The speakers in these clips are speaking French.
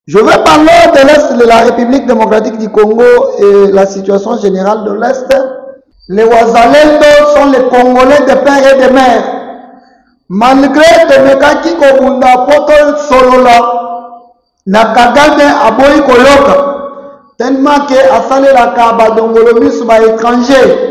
Je vais parler de l'Est de la République démocratique du Congo et la situation générale de l'Est. Les Wazalendo sont les Congolais de père et de mère. Malgré Tomekaki Kobunda Poto Solola, Nakagame Aboyi Koloka, tellement que Asale la Kaba Dongolomus va étranger.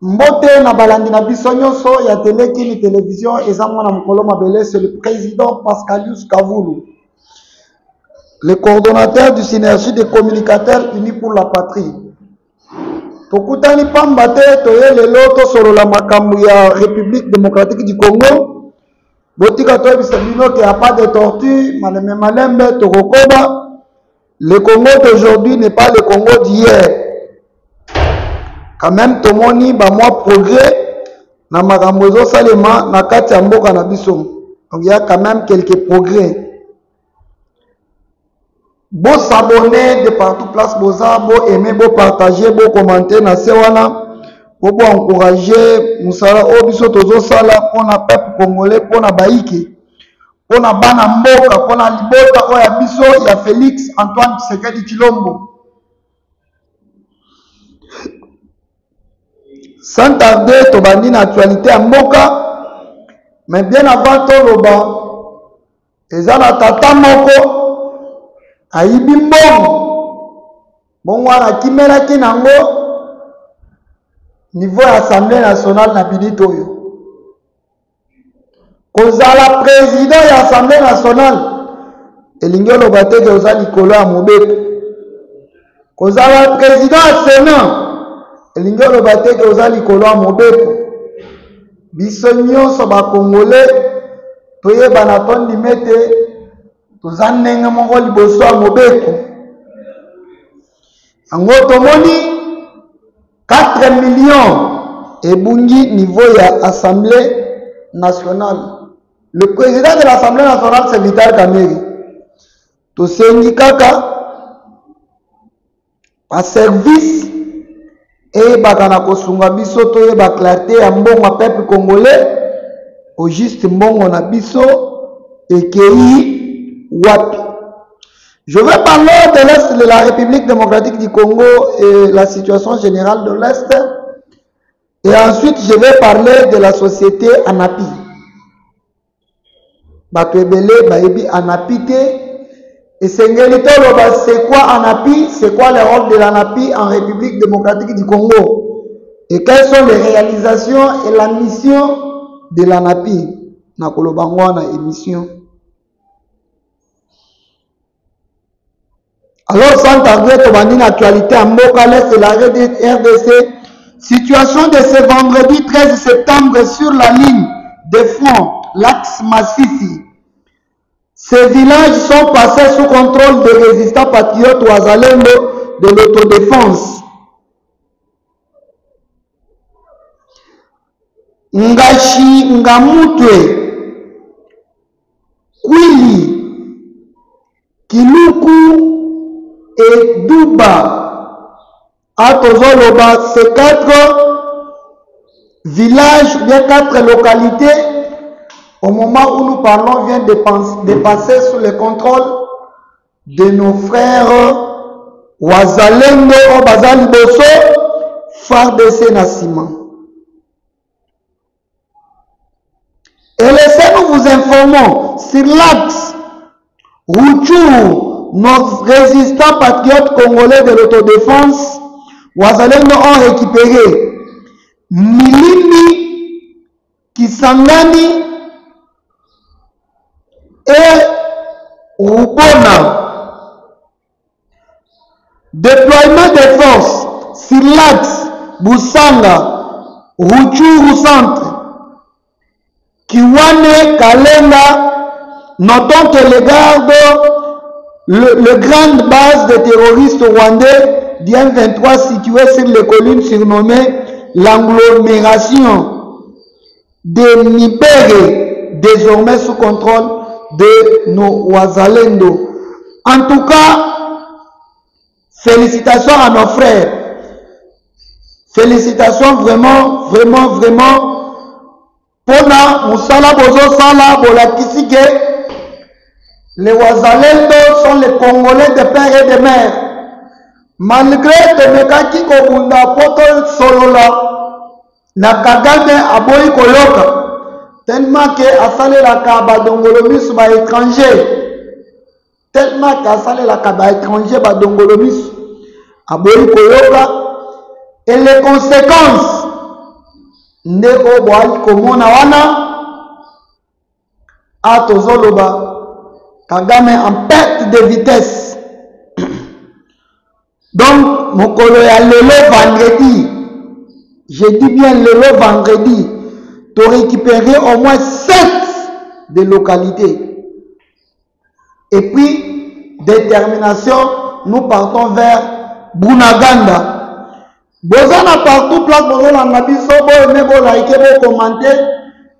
Mbote na balandi na biso nyonso ya Telekini télévision eza mwana mokolo mabele, c'est le président Pascalius Kavulu, le coordonnateur du synergie des communicateurs unis pour la patrie. Tokutani pamba te toye lelo tosolola makambo ya République démocratique du Congo. Botika toyebisa bino qu'il n'y a pas de torture, malembe malembe tokokoba. Le Congo d'aujourd'hui n'est pas le Congo d'hier. Quand même tomoni ba moi progrès na makambo zo salema na kati ya mboka na biso. Donc il y a quand même quelques progrès. Bo s'abonner de partout place boza, bo aimer, bo partager, bo commenter na se wana, bo encourager musala o biso tozo sala pona peuple congolais, pona baiki, pona bana mboka, pona libota o ya biso ya Félix Antoine Tshisekedi Tshilombo. Sans tarder, tobandi na actualité à Mboka, mais bien avant Toloba, ezana tata moko ayibi mbongo wana kimela kinango niveau ya Assemblée nationale na binito oyo. Kozala président ya Assemblée nationale elingi oloba te ke oza likolo ya mobeto. Kozala président ya Sénat elingi oloba te ke oza likolo ya mobeto. Biso nyonso bakongolais toyeba na tondima ete toza ndenge moko liboso ya mobeto. Yango tomoni 4 millions ebungi niveau ya Assemblée nationale. Le président de l'Assemblée nationale c'est Vital Kamerhe. Tosengi kaka a service et bakana kosunga biso toyeba clarté ya mbongo peuple congolais au juste mbongo na biso ekei wapi. Je vais parler de l'Est de la République démocratique du Congo et la situation générale de l'Est. Et ensuite, je vais parler de la société Anapi. Batwebele, Baebi Anapi te. Et c'est quoi Anapi? C'est quoi le rôle de l'Anapi en République démocratique du Congo? Et quelles sont les réalisations et la mission de l'Anapi? Nakolobangwa na émission. Alors, sans tarder, tobandi na actualité à Mboka, l'Est de la RDC. Situation de ce vendredi 13 septembre sur la ligne de front, l'axe Massissi. Ces villages sont passés sous contrôle des résistants patriotes Wazalendo de l'autodéfense. Ngashi Ngamutwe, Kwili, Kiluku et Duba. À Tozoloba, ces 4 villages, bien 4 localités, au moment où nous parlons, viennent de passer sous le contrôle de nos frères Wazalendo, Obazali Bosso, FARDC Nassima. Et laissez-nous vous informons sur l'axe Rutshuru, nos résistants patriotes congolais de l'autodéfense, Wazalendo ont récupéré Milindi, Kisangani et Rupona. Déploiement des forces sur l'axe Busanga, Rutshuru Centre, Kiwane, Kalenga. Notons que les gardes le grande base de terroristes rwandais du M23 située sur les collines surnommées l'agglomération de Nipere, désormais sous contrôle de nos Wazalendo. En tout cas, félicitations à nos frères. Félicitations vraiment, vraiment, vraiment. Pona Moussala Bozo Sala Bolakisike. Les Wazalendo sont les Congolais de père et de mère. Malgré Temekaki Kobunda Poto Solola, na Kagame Aboyi Koloka, tellement que Asale la Kaba Dongolomis ba étranger, tellement qu'Asale la Kaba étranger ba Dongolomis Aboyi Koloka, et les conséquences ne Oboyi Komona Wana Atozoloba. Kagame en perte de vitesse. Donc, mon collègue, le vendredi, je dis bien le vendredi, tu récupérer au moins 7 de localités. Et puis, détermination, nous partons vers Bunaganda. Bozana partout, place Bozana Nabiso, bo aimé, bo like, bo commenter.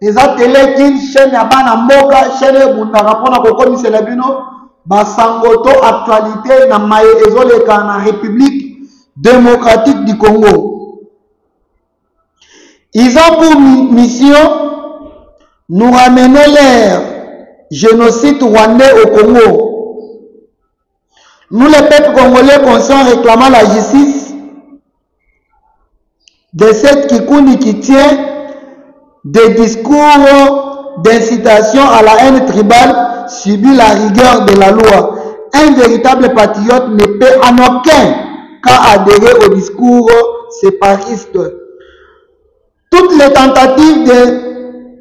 Les ateliers chaîne ya bana mboka chaîne bundaka pona kokomi selebino basangoto actualité na maye ezoleka na République démocratique du Congo. Ils ont pour mission nous ramener l'ère génocide rwandais au Congo. Nous les peuples congolais conscients réclamant la justice de cette Kikundi qui tient des discours d'incitation à la haine tribale subit la rigueur de la loi. Un véritable patriote ne peut en aucun cas adhérer au discours séparatiste. Toutes les tentatives de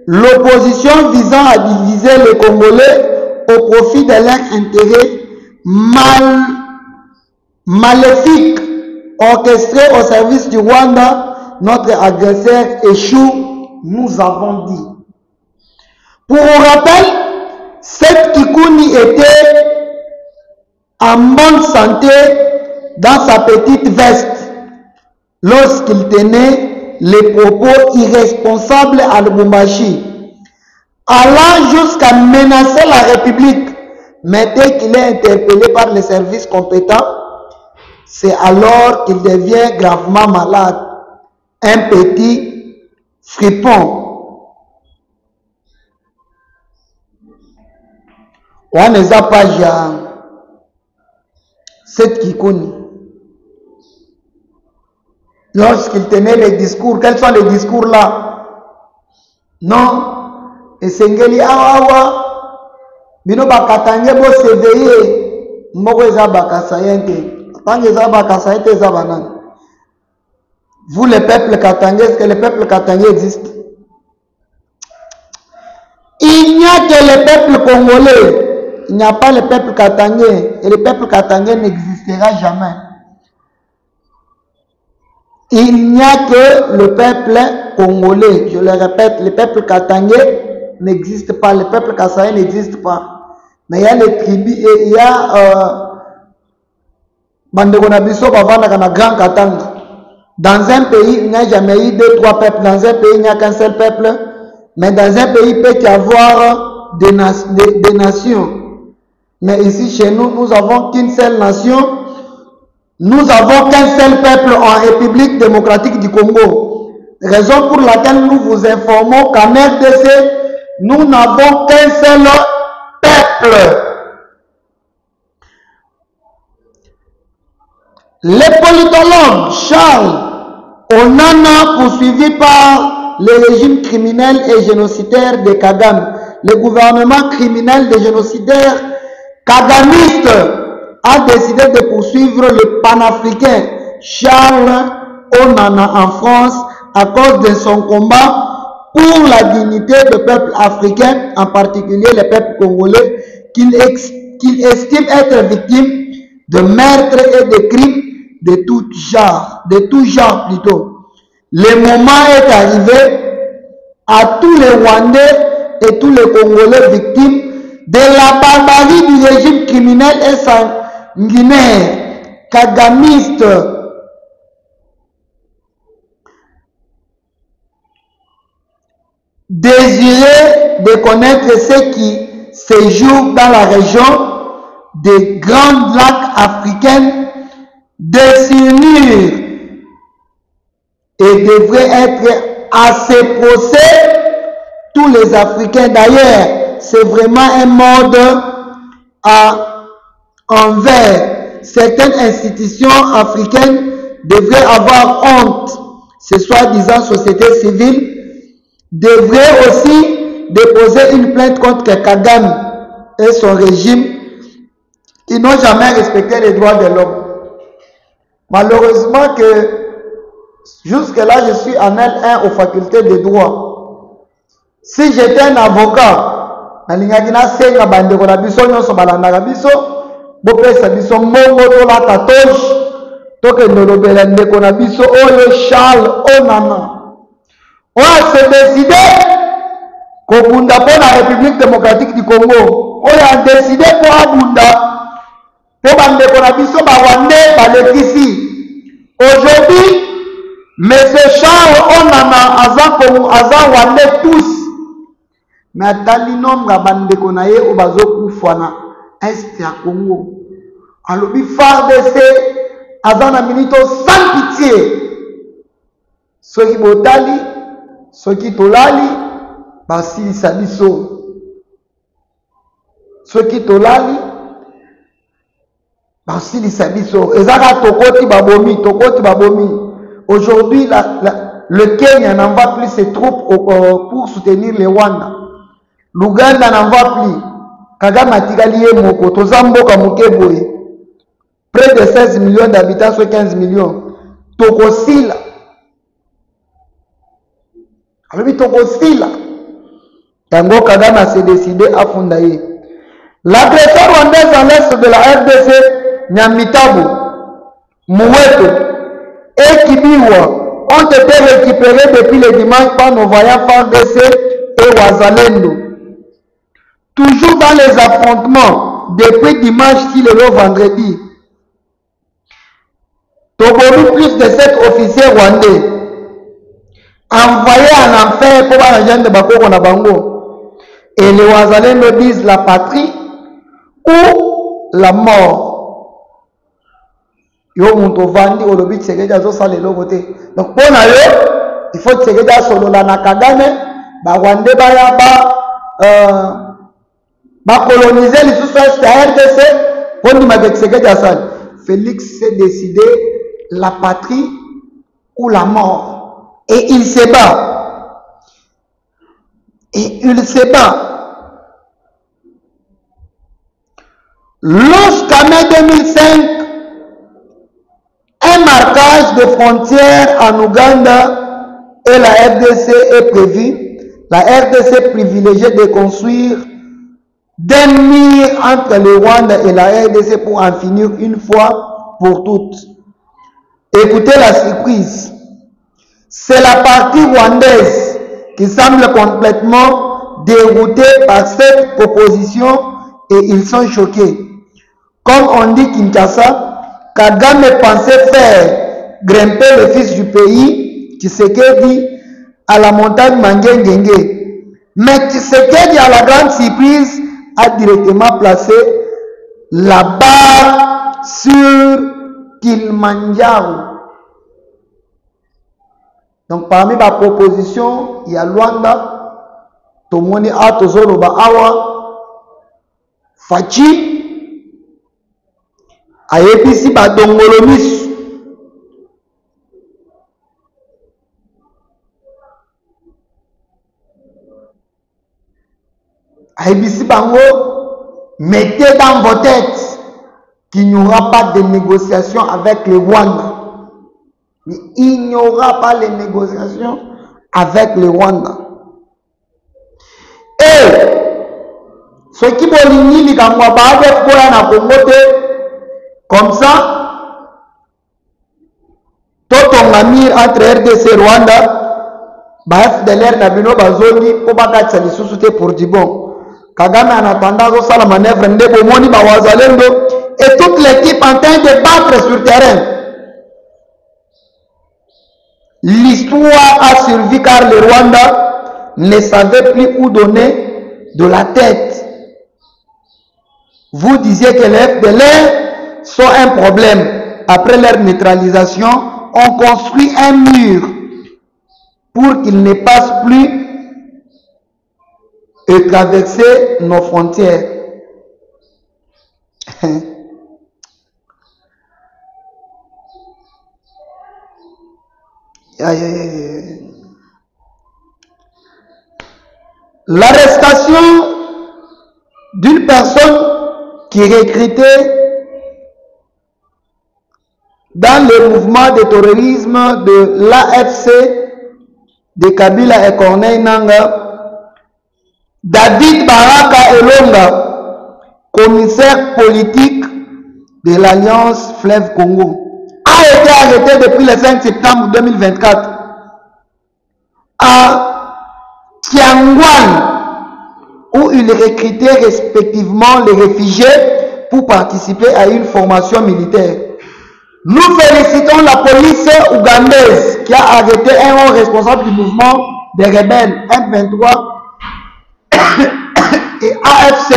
l'opposition visant à diviser les Congolais au profit de leurs intérêts maléfiques orchestrés au service du Rwanda, notre agresseur échoue. Nous avons dit. Pour rappel, cette Kikundi était en bonne santé dans sa petite veste lorsqu'il tenait les propos irresponsables à Lubumbashi, allant jusqu'à menacer la République. Mais dès qu'il est interpellé par les services compétents, c'est alors qu'il devient gravement malade. Un petit fripon. On les a pas cette Kikundi. Lorsqu'il tenait les discours, quels sont les discours là? Non. Et Sengeli awa bino bakatange bo s'éveiller. Moko eza bakasayente. Tant que eza bakasayente eza banane. Vous, les peuples katangais, est-ce que les peuples katangais existent? Il n'y a que les peuples congolais. Il n'y a pas le peuple katangais. Et le peuple katangais n'existera jamais. Il n'y a que le peuple congolais. Je le répète, le peuple katangais n'existe pas. Le peuple kassaïen n'existe pas. Mais il y a les tribus et il y a Bandegonabiso Bavana na Grand Katanga. Dans un pays, il n'y a jamais eu 2-3 peuples. Dans un pays, il n'y a qu'un seul peuple. Mais dans un pays, il peut y avoir des nations. Mais ici, chez nous, nous n'avons qu'une seule nation. Nous n'avons qu'un seul peuple en République démocratique du Congo. Raison pour laquelle nous vous informons qu'en RDC, nous n'avons qu'un seul peuple. Le politologue Charles Onana, poursuivi par le régime criminel et génocidaire de Kagame, le gouvernement criminel et génocidaire kagamiste a décidé de poursuivre le panafricain Charles Onana en France à cause de son combat pour la dignité du peuple africain, en particulier les peuples congolais, qu'il estime être victime de meurtres et de crimes de tout genre plutôt. Le moment est arrivé à tous les Rwandais et tous les Congolais victimes de la barbarie du régime criminel et sanguinaire, kagamiste, désirer de connaître ce qui se joue dans la région des grands lacs africains, de s'unir et devrait être à ce procès tous les Africains. D'ailleurs, c'est vraiment un mode envers certaines institutions africaines devraient avoir honte. Ce soi-disant société civile devrait aussi déposer une plainte contre Kagame et son régime qui n'ont jamais respecté les droits de l'homme. Malheureusement que jusque-là, je suis en L1 aux facultés de droit. Si j'étais un avocat, Charles Onana. On s'est décidé pour la République démocratique du Congo. On a décidé pour Abunda, pour aujourd'hui, M. Charles Onana Azan tous. Mais Atali nombre bande konaye au bazo koufana est à Congo. Alors bi FARDC Azan minito sans pitié. Ceux qui botali, ceux qui tolali, basi sabiso. Ceux qui tolali, basi sabiso. Ezaka tokoti babomi. Aujourd'hui, le Kenya n'envoie plus ses troupes pour soutenir les Rwanda. L'Ouganda n'envoie plus. Kagame Atigali Moko, Tozambo Kamukeboye. Près de 16 millions d'habitants sur 15 millions. Tokosila. Alors, Tokosila. Tango Kagame s'est décidé à Fundaye. L'agresseur rwandaise en l'est de la RDC, Nyamitabu, Moueto et Kibiwa ont été récupérés depuis le dimanche par nos voyants FARDC et Wazalendo. Toujours dans les affrontements depuis dimanche qui le vendredi. Togoru plus de 7 officiers rwandais envoyés en enfer pour la gente de Bakoko na Bango. Et les Wazalendo disent la patrie ou la mort. Yo monto vandi olobi Tshisekedi zo sale lo côté. Donc pour na yo, il faut Tshisekedi solo la na Kagame, ba Rwandais ba ya ba coloniser les sous-sols de la RDC pour nous mettre Tshisekedi asal. Félix s'est décidé la patrie ou la mort. Et il se bat. Lorsqu'en mai 2005, un marquage de frontières en Ouganda et la RDC est prévu, la RDC privilégie de construire des murs entre le Rwanda et la RDC pour en finir une fois pour toutes. Écoutez la surprise. C'est la partie rwandaise qui semble complètement déroutée par cette proposition et ils sont choqués. Comme on dit Kinshasa, Kagame pensait faire grimper le fils du pays, Tshisekedi, à la montagne Mangengenge. Mais Tshisekedi, à la grande surprise, a directement placé la barre sur Kilimanjaro. Donc parmi ma proposition, il y a Luanda, Tomoni Atozolo Awa, Fachi, Ayepisi Badongolomis. Ayepisi Bango, mettez dans vos têtes qu'il n'y aura pas de négociation avec les Rwandais. Mais il n'y aura pas les négociations avec le Rwanda. Et ce qui bolini comme ça, tout on mis entre RDC et Rwanda, FDLR Nabino Bazoli, Obaka Tchali Soussouté pour du bon. Kagame en attendant ça la manœuvre Ndebo Moni Bawazalendo et toute l'équipe en train de battre sur terrain. L'histoire a survécu car le Rwanda ne savait plus où donner de la tête. Vous disiez que les FDLR sont un problème. Après leur neutralisation, on construit un mur pour qu'ils ne passent plus et traverser nos frontières. L'arrestation d'une personne qui est recrutée dans le mouvement de terrorisme de l'AFC de Kabila et Corneille Nangaa, David Baraka Elonga, commissaire politique de l'Alliance Fleuve Congo, a été arrêté depuis le 5 septembre 2024 à Tiangwan, où il recrutait respectivement les réfugiés pour participer à une formation militaire. Nous félicitons la police ougandaise qui a arrêté un haut responsable du mouvement des rebelles M23 et AFC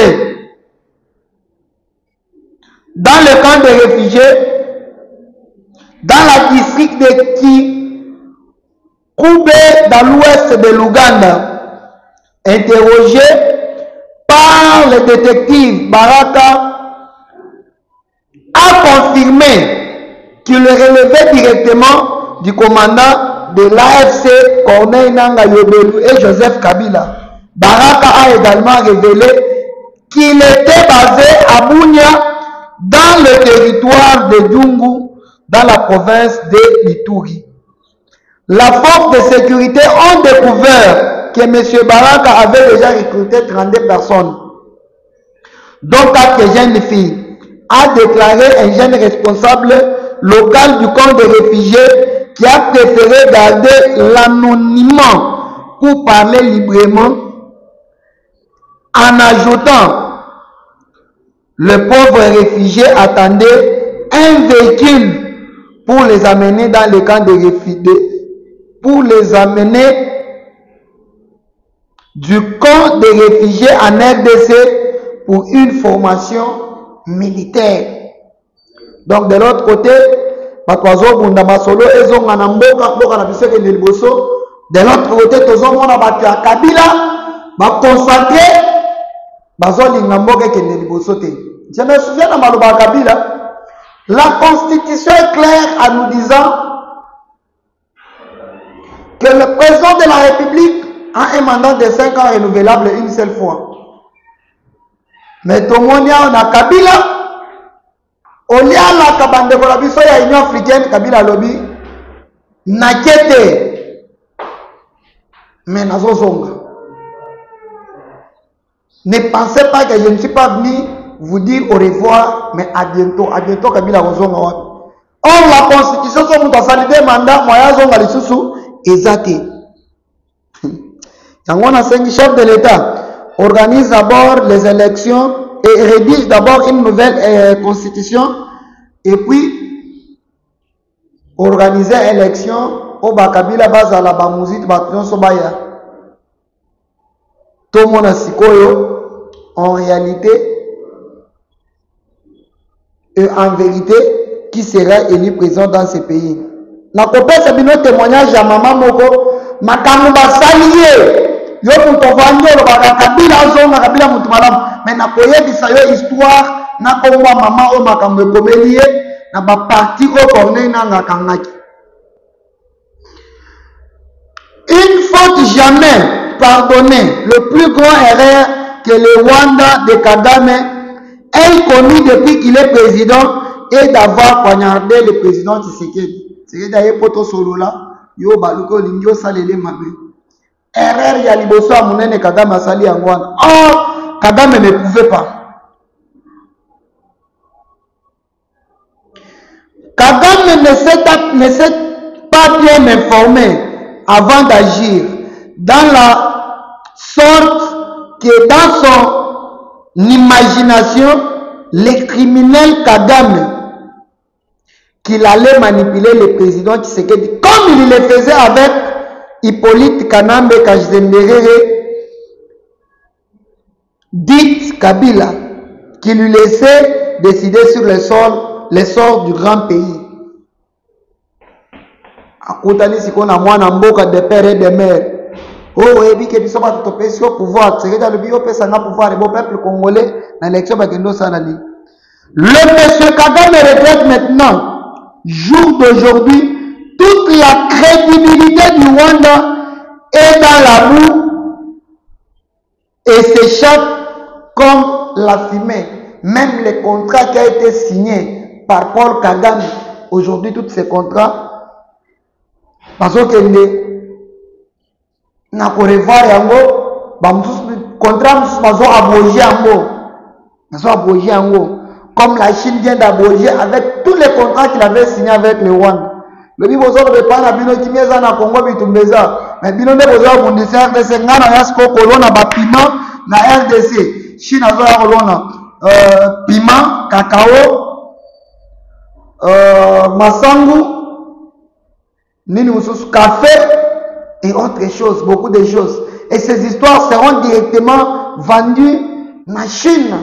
dans le camp des réfugiés dans la district de Kikube dans l'ouest de l'Ouganda. Interrogé par le détective Baraka, a confirmé qu'il relevait directement du commandant de l'AFC Corneille Nangaa Yobelu et Joseph Kabila. Baraka a également révélé qu'il était basé à Bunia dans le territoire de Djungu dans la province de Ituri. La force de sécurité ont découvert que M. Baraka avait déjà recruté 32 personnes, dont 4 jeunes filles, a déclaré un jeune responsable local du camp de réfugiés qui a préféré garder l'anonymat pour parler librement, en ajoutant le pauvre réfugié attendait un véhicule pour les amener dans le camp de réfugiés, pour les amener du camp de réfugiés en RDC pour une formation militaire. Donc de l'autre côté, de l'autre côté, je me souviens de Maloba Kabila, la constitution est claire en nous disant que le président de la République a un mandat de 5 ans renouvelable une seule fois. Mais tout le monde a Kabila, au lieu de la cabane de l'Union africaine, Kabila lobby, n'a qu'était, mais n'a pas. Ne pensez pas que je ne suis pas venu vous dire au revoir, mais à bientôt Kabila Rozonga. Or la constitution sur nous a mandat moyen zonga les sous exacté. Yangona Sengi, chef de l'État, organise d'abord les élections et rédige d'abord une nouvelle constitution et puis organiser élection au Bakabila base à la Bamouzit Batyon Sobaya. Tout le monde a sikoyo en réalité et en vérité qui sera élu président dans ce pays. Na kopé c'est bien témoignage à maman moko makamu basalié yo mutovandi lo bakabila zonga kabila mutu malamu mais na koyebisa yo histoire na komwa maman o makambo komelie na ba parti o Corneille Nangaa kangaki. Il faut jamais pardonner le plus grand erreur que le Rwanda de Kagame ait commis depuis qu'il est président et d'avoir poignardé le président Tshisekedi. C'est d'ailleurs poto solo là yo baluko lingyo salele mabe. Erreur ya liboso a monene Kagame asali yango. Oh, Kagame ne pouvait pas. Kagame ne s'est pas bien informé avant d'agir, dans la sorte que dans son imagination les criminels Kagame qu'il allait manipuler le président Tshisekedi comme il le faisait avec Hippolyte Kanambe Kazemberere, dit Kabila, qui lui laissait décider sur les sorts du grand pays. Akutani sikona mwana mboka de père et de mère. Oh, et puis que tu sois pas tout pays au pouvoir. C'est que le bio peut s'en pouvoir et bon peuple congolais dans l'élection bakendo sanali. Le monsieur Kagame regrette maintenant, jour d'aujourd'hui, toute la crédibilité du Rwanda est dans la boue et s'échappe comme la fumée. Même les contrats qui ont été signés par Paul Kagame, aujourd'hui, tous ces contrats, parce que na ko revoir yango ba contrat mazo aboger yango comme la Chine vient d'aboger avec tous les contrats qu'il avait signés avec le Rwanda. Le bibozo ne pas na bino kimeza na Congo bitumbeza mais bino ne bozo bundisa RDC ngana yasko kolona ba piment na RDC Chine azo ya kolona piment cacao masangu nini mususu café et autres choses, beaucoup de choses. Et ces histoires seront directement vendues en Chine.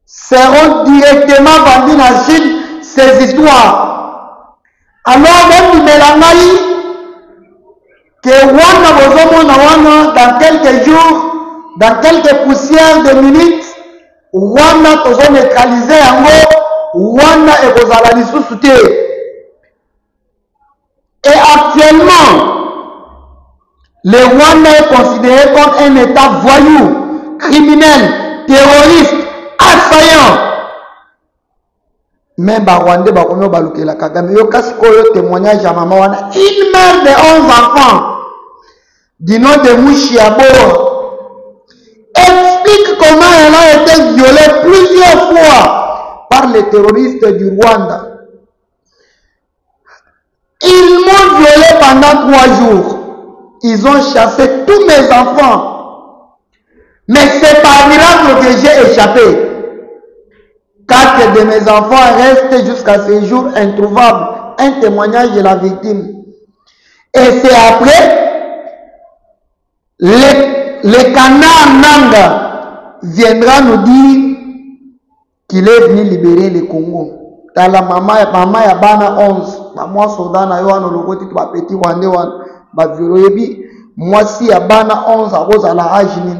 Seront directement vendues en Chine, ces histoires. Alors, même du Mélangaï, que Rwanda, dans quelques jours, dans quelques poussières de minutes, Rwanda tozo neutralisé Rwanda et Kozalani sous-souté. Et actuellement, le Rwanda est considéré comme un État voyou, criminel, terroriste, assaillant. Même les Rwandais, la Kagame, yo kasi koyo témoignage à maman wana, une mère de 11 enfants, du nom de Mouchiabo, explique comment elle a été violée plusieurs fois par les terroristes du Rwanda. Ils m'ont violé pendant 3 jours. Ils ont chassé tous mes enfants. Mais c'est par miracle que j'ai échappé. 4 de mes enfants restent jusqu'à ce jour introuvables. Un témoignage de la victime. Et c'est après, le canard Nanga viendra nous dire qu'il est venu libérer le Congo. Dans la maman ya bana 11. Moi, soldat na yo ano logo titu ba petit wande wan ba violoyebi. Moi si ya bana 11 a rosa la ajini.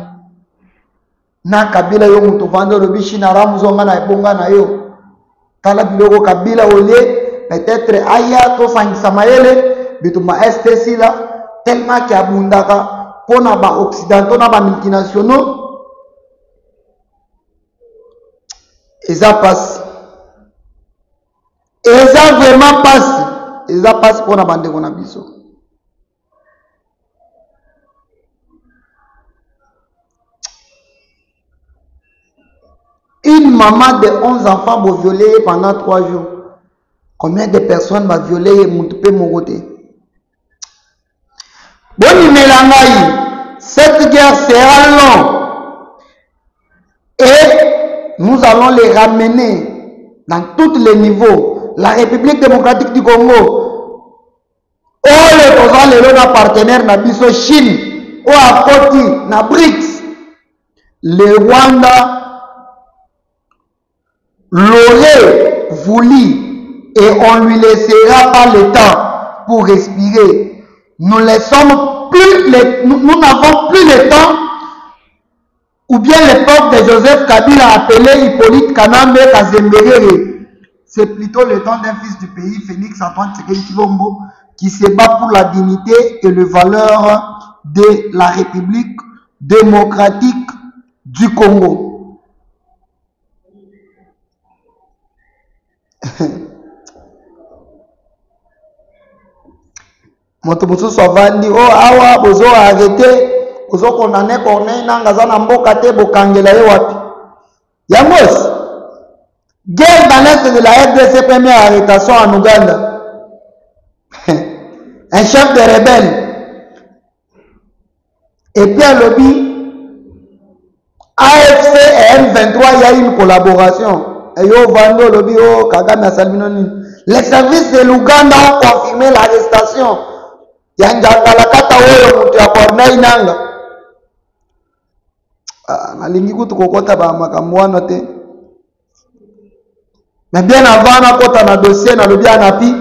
Na Kabila yo mutu vande le bichi na ramuzonga na ebonga na yo. Tala biloko Kabila olé peut-être aya to sangisa mayele bituma STC là tellement ki abundaka pona ba occidentaux na ba multinationaux. Et ça passe. Et ça vraiment passe. Et ça passe pour la bande de Gonabiso. Une maman de 11 enfants va violer pendant 3 jours. Combien de personnes va violer Moutoupe Moroté? Boni Melangaï, cette guerre sera longue. Et nous allons les ramener dans tous les niveaux. La République démocratique du Congo, oh les partenaires na biso Chine, oh à Koti, na BRICS, le Rwanda l'aurait voulu et on lui laissera pas le temps pour respirer. Nous n'avons plus le temps, ou bien l'époque de Joseph Kabila appelé Hippolyte Kanambe Kazemberere. C'est plutôt le temps d'un fils du pays, Félix Antoine Tshisekedi Tshilombo, qui se bat pour la dignité et les valeurs de la République démocratique du Congo. Motobusu Sovandi, oh awa, bozo arrêté, bozo condamné Corneille Nangaza Namboka te bokangela ye wapi. Yangos. Guerre dans l'est de la RDC, première arrestation en Ouganda. Un chef de rebelle. Et puis à lobby, AFC et M23, il y a une collaboration. Et yo Vando Lobi o Kagame Asalminoni. Les services de l'Ouganda ont confirmé l'arrestation. Yanjangala kata wewe mutu ya Corneille nanga. Nalingi kutu kokota ba makamwana te. Mais bien avant na kota na dossier na lobi anapi.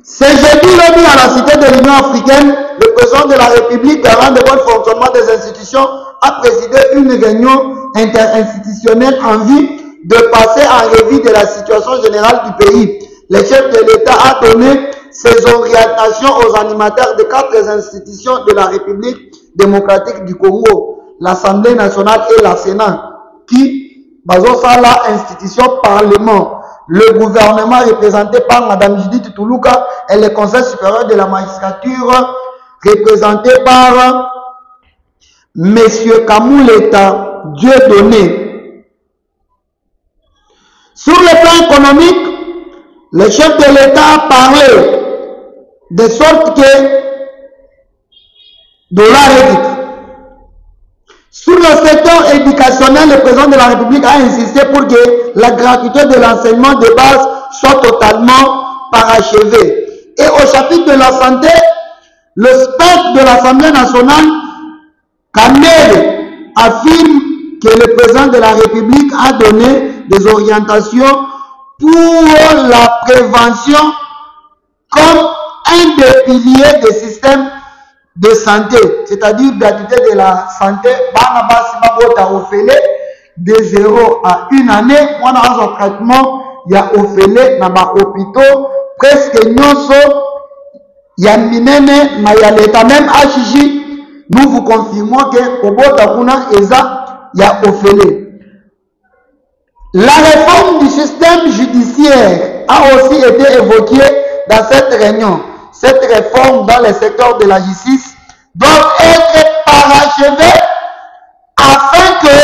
C'est jeudi lobi à la cité de l'Union africaine, le président de la République garant de bon fonctionnement des institutions a présidé une réunion interinstitutionnelle en vue de passer en revue de la situation générale du pays. Le chef de l'État a donné ses orientations aux animateurs de 4 institutions de la République démocratique du Congo, l'Assemblée nationale et la Sénat, qui, basant sur l'institution Parlement, le gouvernement représenté par Mme Judith Toulouka et le Conseil supérieur de la magistrature représenté par M. Kamouleta Dieudonné. Sur le plan économique, le chef de l'État a parlé de sorte que dollar édite. Sur le secteur éducationnel, le président de la République a insisté pour que la gratuité de l'enseignement de base soit totalement parachevée. Et au chapitre de la santé, le spectre de l'Assemblée nationale, Kamel, affirme que le président de la République a donné des orientations pour la prévention comme un des piliers des systèmes de santé, c'est-à-dire gratuité de la santé, de 0 à 1 année, on a un traitement, il y a offert dans les hôpitaux, presque nyonso, il y a minene, mais il y a l'état même HJ, nous vous confirmons que Kobota Kuna Eza, il y a offert. La réforme du système judiciaire a aussi été évoquée dans cette réunion. Cette réforme dans le secteur de la justice doit être parachevée afin que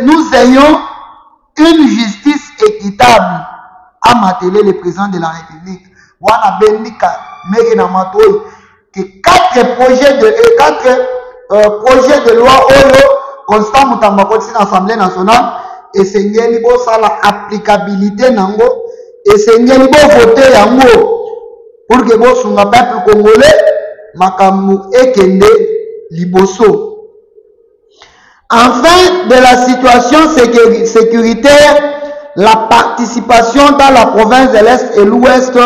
nous ayons une justice équitable, a martelé le président de la République. Wana Bendika Megenamatoy que 4 projets de loi Oyo Constant Mutambakoti dans l'Assemblée nationale et c'est la applicabilité nango et c'est voter yango pour que le peuple congolais makamu ekende liboso. Enfin, de la situation sécuritaire, la participation dans la province de l'Est et l'Ouest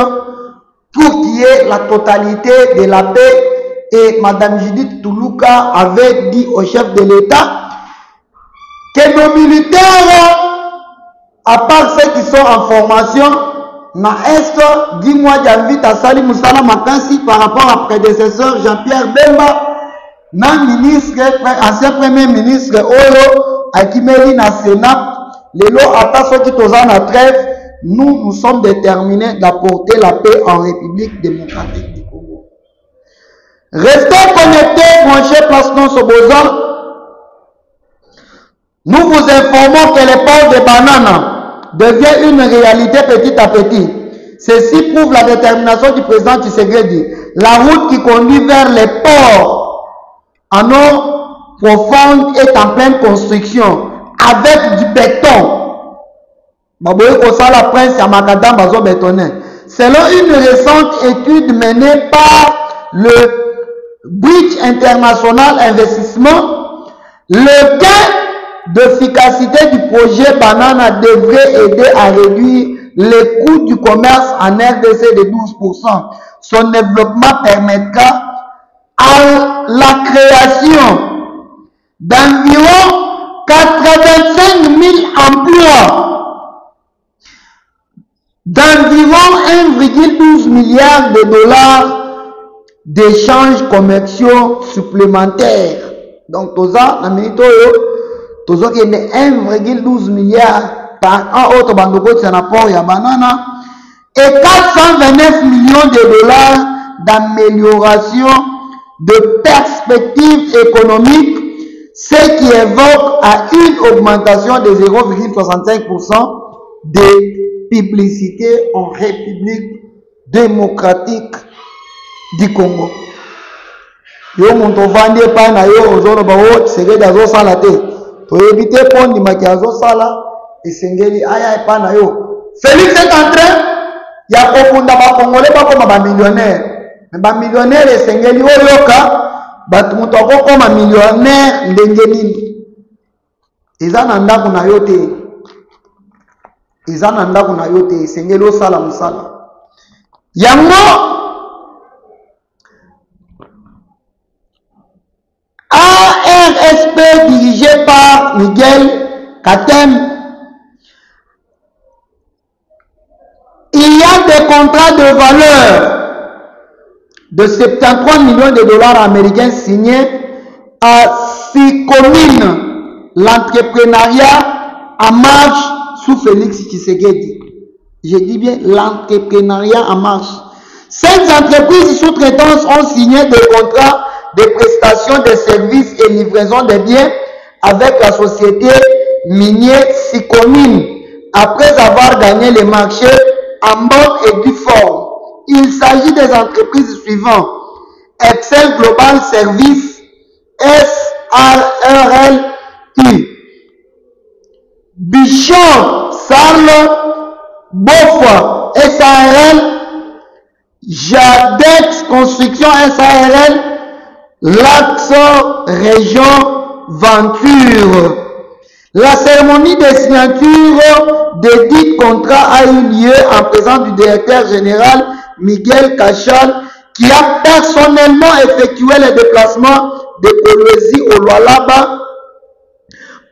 pour qu'il y ait la totalité de la paix. Et Mme Judith Toulouka avait dit au chef de l'État que nos militaires, à part ceux qui sont en formation, na Est, dis-moi, j'invite à Sali Moussala Makansi par rapport à prédécesseur Jean-Pierre Bemba, ministre, ancien premier ministre Oyo, Akimeli na Sénat, les lots à ceux qui sont en trêve, nous sommes déterminés d'apporter la paix en République démocratique du Congo. Restez connectés, mon cher Plaston Soboza. Nous vous informons que les ports de bananes devient une réalité petit à petit. Ceci prouve la détermination du président Tshisekedi. La route qui conduit vers les ports en eau profonde est en pleine construction avec du béton. Selon une récente étude menée par le Bridge International Investissement, le gain d'efficacité du projet Banana devrait aider à réduire les coûts du commerce en RDC de 12%. Son développement permettra à la création d'environ 85 000 emplois, d'environ 1,12 milliard de dollars d'échanges commerciaux supplémentaires. Donc, tout ça, la minute, tout ça qui est 1,12 milliard par un autre bandoko de rapport à banana et 429 millions de dollars d'amélioration de perspectives économiques, ce qui évoque à une augmentation de 0,65% de publicité en République démocratique du Congo. Yo monto vandi pa na yo ozono ba wo tseke dazo salate to éviter pondi makiazo sala esengeli aya epana yo. Félix est en train ya kofunda ba congolais ba koma ba millionnaire. Mais ba millionnaire esengeli oyoka batu muto akokoma millionnaire ndenge nini. Eza na ndako na yo te. Eza na ndako na yo te esengeli osala musala. Yango ARSP dirigé par Miguel Katem. Il y a des contrats de valeur de 73 millions de dollars américains signés à Sycomine, l'entrepreneuriat en marche sous Félix Tshisekedi. Je dis bien l'entrepreneuriat en marche. Ces entreprises sous-traitances ont signé des contrats de prestation de services et livraison de biens avec la société minière Sycomine après avoir gagné les marchés en bonne et due forme. Il s'agit des entreprises suivantes: Excel Global Service SARLU, Bichon Sarle Beaufoy SARL, Jadex Construction SARL, l'Axo Région Venture. La cérémonie de signature de dit contrat a eu lieu en présence du directeur général Miguel Kachal, qui a personnellement effectué les déplacements de Kolwezi au Lualaba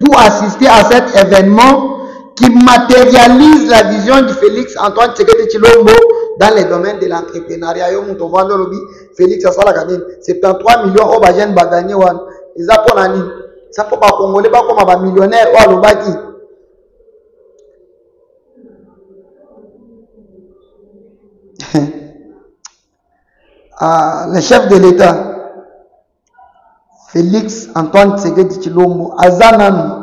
pour assister à cet événement qui matérialise la vision de Félix Antoine Tshisekedi Tshilombo dans les domaines de l'entrepreneuriat. Félix Asala 73 millions au Bajen Bagani Wan. Ils apprennent ça pour pas congolais pas comme un millionnaire ou alobaki. Le chef de l'État Félix Antoine Tshisekedi Tshilombo Azanan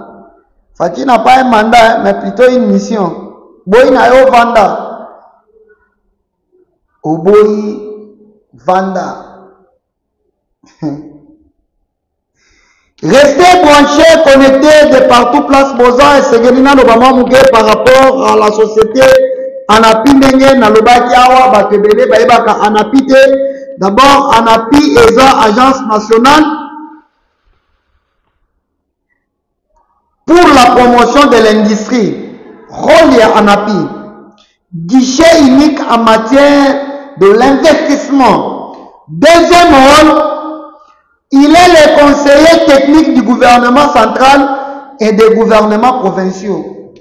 Fati n'a pas un mandat mais plutôt une mission. Boy na yo vanda Oboy vanda. Restez branchés, connectés de partout, place Boza et Segelina Lobama Mouké par rapport à la société Anapi Ndenge Nalobaki Awa Batebele Baebaka Anapite. D'abord, Anapi ESA, Agence nationale pour la promotion de l'industrie. Rôle Anapi. Guichet unique en matière de l'investissement. Deuxième rôle, il est le conseiller technique du gouvernement central et des gouvernements provinciaux.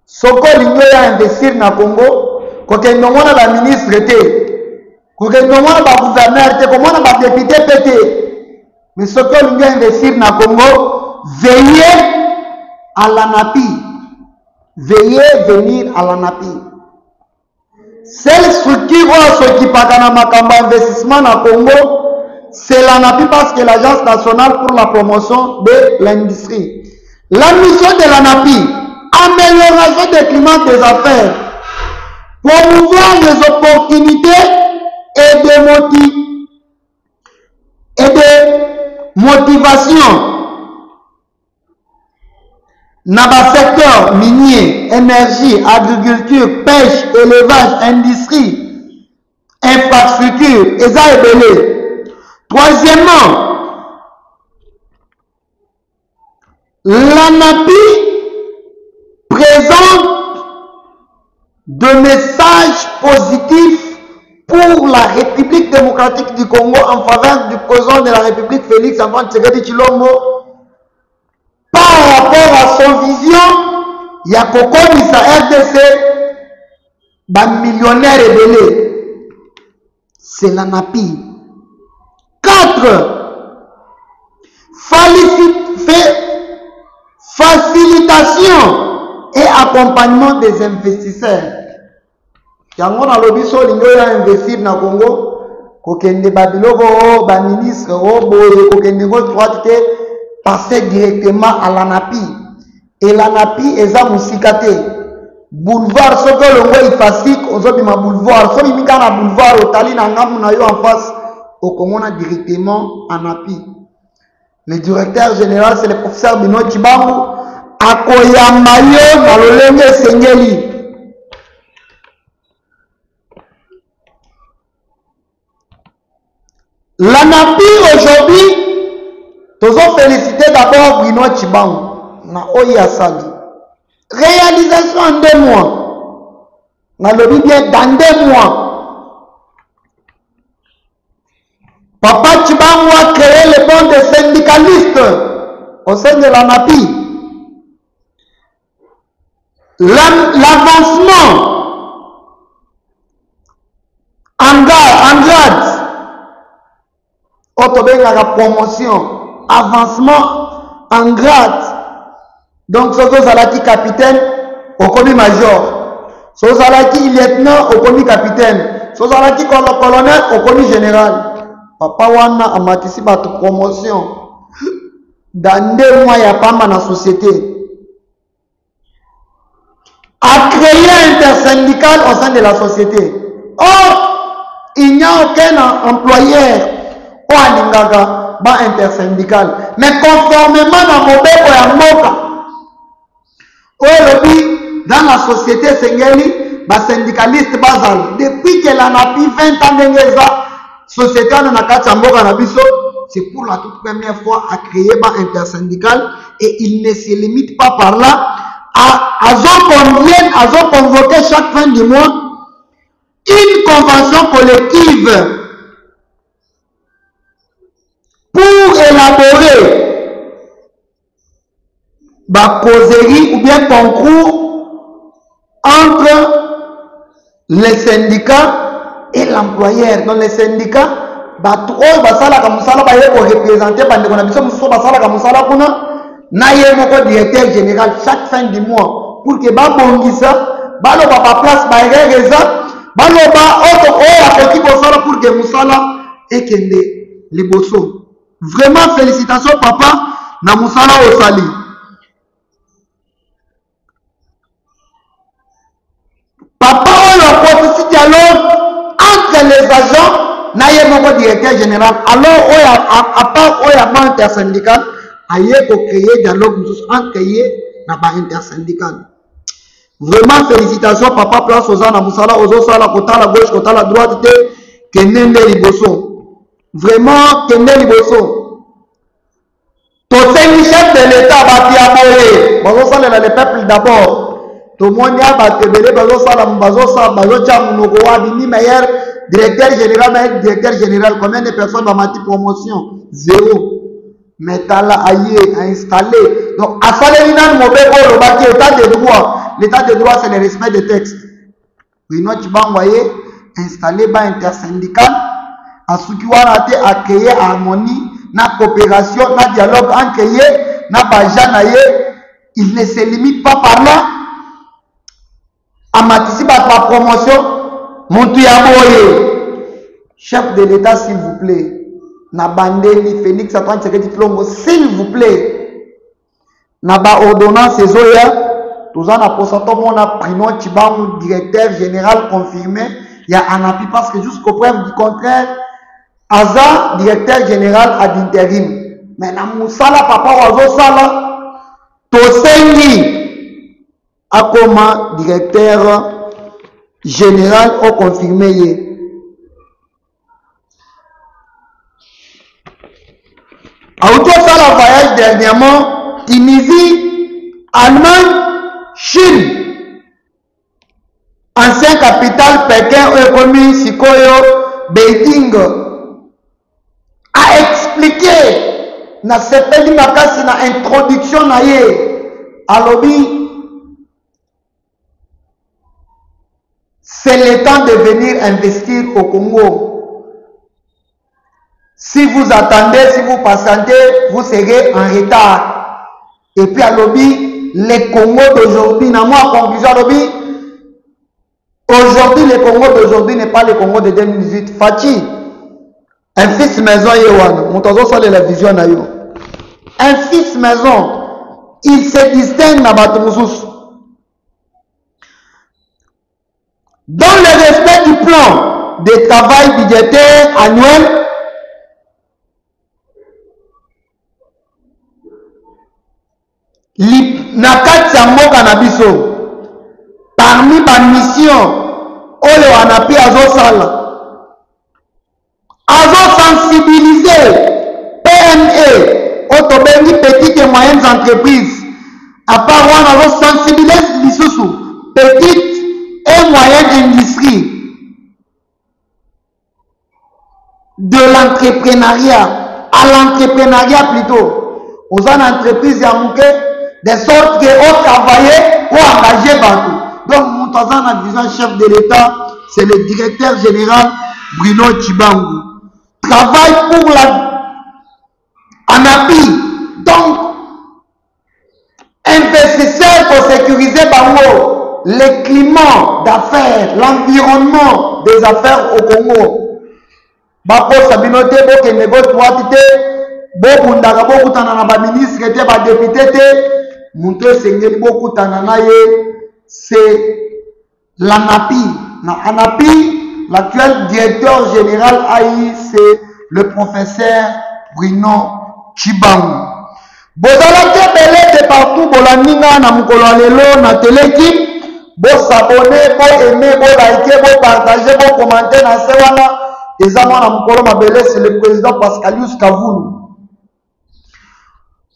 Soko Lingo a investir na Congo, koke ndongona ba ministre te, koke ndongona ba gouverneur te, koke ba député pété. Mais Soko Lingo a investir na Congo, veillez à l'ANAPI. Veillez venir à l'ANAPI. Cette structure qui parle de makamba investissement na Congo, c'est l'ANAPI parce que l'Agence nationale pour la promotion de l'industrie. La mission de l'ANAPI, amélioration du climat des affaires, promouvoir les opportunités et de motivation dans le secteur minier, énergie, agriculture, pêche, élevage, industrie, infrastructure, et ça est belé. Troisièmement, l'ANAPI présente de messages positifs pour la République démocratique du Congo en faveur du président de la République Félix Antoine Tshisekedi Tshilombo par rapport à son vision. Il y a Koko Misa RDC, un millionnaire ébélé. C'est l'ANAPI. 4. Facilitation et accompagnement des investisseurs. Yango na lobi so lingo ya investir na Congo, kokende babiloko ba ministre boye kokende go droite passer directement à l'ANAPI. Et l'ANAPI eza musikate. Boulevard soko longo ifasik ozobima boulevard so bimika na boulevard otali na ngamu na yo en face au Congo directement ANAPI. Le directeur général, c'est le professeur Bino Chibangu. Akoyamayo na lolenge sengeli. L'ANAPI aujourd'hui, nous avons félicité d'abord Bruno Chibangu. Na Oya Sali. Réalisation en 2 mois. Na lobby bien dans 2 mois. Papa Chibangu a créé le banc des syndicalistes au sein de l'ANAPI. L'avancement en grade, la promotion, avancement en grade. Donc, ce que capitaine, au commis major. Ce que lieutenant, au commis capitaine. Ce que colonel, au commis général. Papa Wana a anticipé la promotion. Dans 2 mois, il n'y a pas mal dans la société. A créé un intersyndical au sein de la société. Or, il n'y a aucun employeur ou un intersyndical. Mais conformément à mon béco et Moka, dans la société Sengeli, les syndicalistes basal, depuis que l'ANAPI 20 ans de la société c'est pour la toute première fois à créer un intersyndical et il ne se limite pas par là. À convoquer chaque fin du mois une convention collective pour élaborer la causerie ou bien concours entre les syndicats et l'employeur. Dans les syndicats, directeur général chaque fin du mois pour que Babongisa, Baloba place, pour que Moussala et Kende les bosso. Vraiment félicitations papa na Moussala Osali. Papa on a processus dialogue entre les agents na directeur général. Alors à part un intersyndical, ailleurs pour créer dialogue entre na intersyndical. Vraiment félicitations papa place aux na Moussala aux la côté la gauche côté la droite que Kende liboso. Vraiment, Kende Liboso. Tous les chefs de l'État bâti à Boye. Bazo sala le peuple d'abord. Tout le monde a bâti belé bazo sala bazo cham nogoa bini meilleur directeur général. Combien de personnes va mati promotion? 0. Métal aïe installé. Donc à Salérinan Mobeko le bâti état de droit. L'état de droit c'est le respect des textes. Oui, nous tu vas envoyer installer bas intersyndical. À ce qui va à créer harmonie, na coopération, na dialogue entre eux, na bajanaye, il ne se limite pas par là à participer à la promotion. Montouyaboye, chef de l'État, s'il vous plaît, na bandeli Félix Antoine Tshisekedi Tshilombo, s'il vous plaît, na ba ordonnance Zoya, tout ça na pourcentage on a Bruno Chibangu, directeur général confirmé, il y a ANAPI parce que jusqu'au preuve du contraire. Aza, directeur général à l'intérim. Mais na Moussala, papa Wazo Sala, Tosengi, Akoma, directeur général, au confirmé. Auto Sala voyage dernièrement, Tunisie, Allemagne, Chine. Ancien capital, Pékin, Ekomi, Sikoyo, Beijing. A expliqué na sepeli makasi na introduction na ye alobi c'est le temps de venir investir au Congo. Si vous attendez, si vous patientez, vous serez en retard. Et puis alobi le Congo d'aujourd'hui, na moi conclusion alobi aujourd'hui le Congo d'aujourd'hui n'est pas le Congo de 2018. Fati un fils maison yewan, montazo sale la vision na yo. Un fils maison, il se distingue na batumusus. Dans le respect du plan de travail budgétaire annuel, na kati ya mboka na biso parmi ba mission oyo anapi azosala sensibiliser PME otobengi petites et moyennes entreprises à part wana sensibiliser lisusu petite et moyenne industrie de l'entrepreneuriat à l'entrepreneuriat plutôt aux entreprises ya muke de sorte que au travailler ou engager partout. Donc Moutazan, vision chef de l'État, c'est le directeur général Bruno Tchibangu. Travaille pour la ANAPI. Donc, investisseurs pour sécuriser Bango, le climat d'affaires, l'environnement des affaires au Congo. Bako Sabinote, Boke Nego Touatite, Boku Ndaka, Boku Tanana, ministre, député, Mounte Sengeli, Boku Tanana, c'est l'ANAPI. L'ANAPI, l'actuel directeur général AI, c'est le professeur Bruno Tchibangu. Bozalaki belé de partout, Bolaninga, na mukolo lelo, na téléki, bo s'abonner, bo aimer, bo liker, bo partager, bo commenter, na sewana, ezama na mukolo mabele, c'est le président Pascalius Kavulu.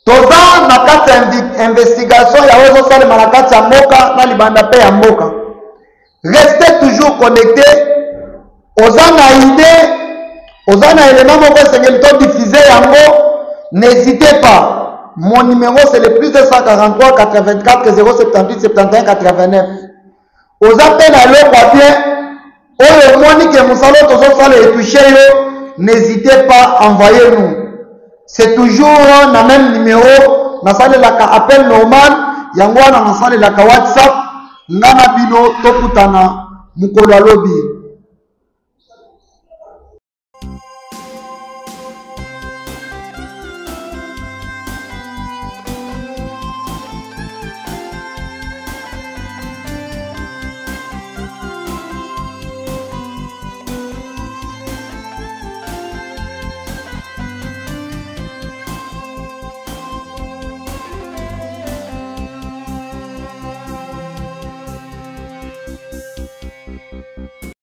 Toza na kati investigation ya wezo sale malakati ya mboka na libanda pe ya mboka. Restez toujours connecté. Ozana idée, ozana élément moko sengeli to diffuser yango. N'hésitez pas. Mon numéro c'est le plus 243 84 078 71 89. Ozape na lo papier. Oyo moni ke musalo tozo sale etoucher yo. N'hésitez pas, envoyez-nous. C'est toujours le même numéro. Nasale la appel normal. Yangwa na nasale la WhatsApp. Ngana bino tokutana mukolo lobi.